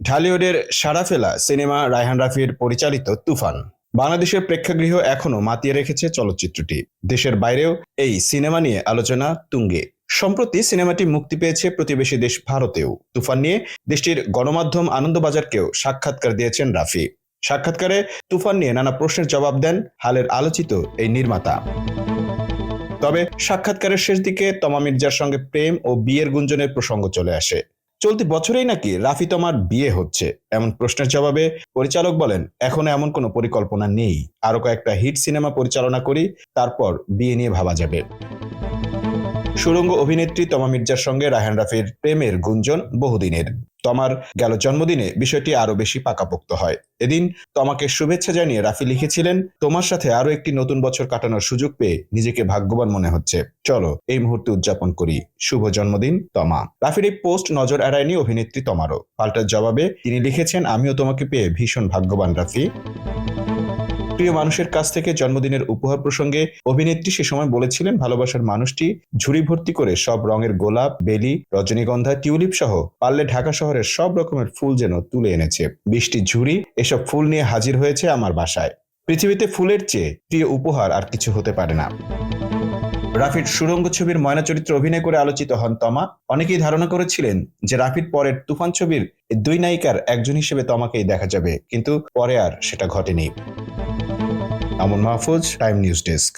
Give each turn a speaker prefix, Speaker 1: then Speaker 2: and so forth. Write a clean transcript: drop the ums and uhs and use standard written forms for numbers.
Speaker 1: ঢালিউডের সাড়া ফেলা সিনেমা রায়হান রাফির পরিচালিত তুফান বাংলাদেশের প্রেক্ষাগৃহ এখনো মাতিয়ে রেখেছে চলচ্চিত্রটি। দেশের বাইরেও এই সিনেমা নিয়ে আলোচনা তুঙ্গে। সম্প্রতি সিনেমাটি মুক্তি পেয়েছে প্রতিবেশী দেশ ভারতেও। তুফান নিয়ে দেশটির গণমাধ্যম আনন্দবাজারকেও সাক্ষাৎকার দিয়েছেন রাফি। সাক্ষাৎকারে তুফান নিয়ে নানা প্রশ্নের জবাব দেন হালের আলোচিত এই নির্মাতা। তবে সাক্ষাৎকারের শেষ দিকে তমা মির্জার সঙ্গে প্রেম ও বিয়ের গুঞ্জনের প্রসঙ্গ চলে আসে। চলতি বছরেই নাকি রাফি তমার বিয়ে হচ্ছে, এমন প্রশ্নের জবাবে পরিচালক বলেন, এখনো এমন কোনো পরিকল্পনা নেই। আরো কয়েকটা হিট সিনেমা পরিচালনা করি, তারপর বিয়ে নিয়ে ভাবা যাবে। সুরঙ্গ অভিনেত্রী তমা মির্জার সঙ্গে রায়হান রাফির প্রেমের গুঞ্জন বহুদিনের। তমার গেল জন্মদিনে বিষয়টি আরো বেশি পাকাপোক্ত হয়। এদিন তমাকে শুভেচ্ছা জানিয়ে রাফি লিখেছিলেন, তোমার সাথে আরো একটি নতুন বছর কাটানোর সুযোগ পেয়ে নিজেকে ভাগ্যবান মনে হচ্ছে, চলো এই মুহূর্তে উদযাপন করি, শুভ জন্মদিন তমা। রাফির এই পোস্ট নজর এড়ায়নি অভিনেত্রী তমারও। পাল্টা জবাবে তিনি লিখেছেন, আমিও তোমাকে পেয়ে ভীষণ ভাগ্যবান রাফি। প্রিয় মানুষের কাছ থেকে জন্মদিনের উপহার প্রসঙ্গে অভিনেত্রী সে সময় বলেছিলেন, ভালোবাসার মানুষটি ঝুড়ি ভর্তি করে সব রঙের গোলাপ, বেলি, রজনীগন্ধা, টিউলিপ সহ পারলে ঢাকা শহরের সব রকমের ফুল যেন তুলে এনেছে। 20টি ঝুড়ি এসব ফুল নিয়ে হাজির হয়েছে আমার বাসায়। পৃথিবীতে ফুলের চেয়ে প্রিয় উপহার আর কিছু হতে পারে না। রাফির সুরঙ্গ ছবির ময়না চরিত্রে অভিনয় করে আলোচিত হন তমা। অনেকেই ধারণা করেছিলেন যে রাফির পরের তুফান ছবির দুই নায়িকার একজন হিসেবে তমাকেই দেখা যাবে, কিন্তু পরে আর সেটা ঘটেনি। আমন মাহফুজ, টাইম নিউজ ডেস্ক।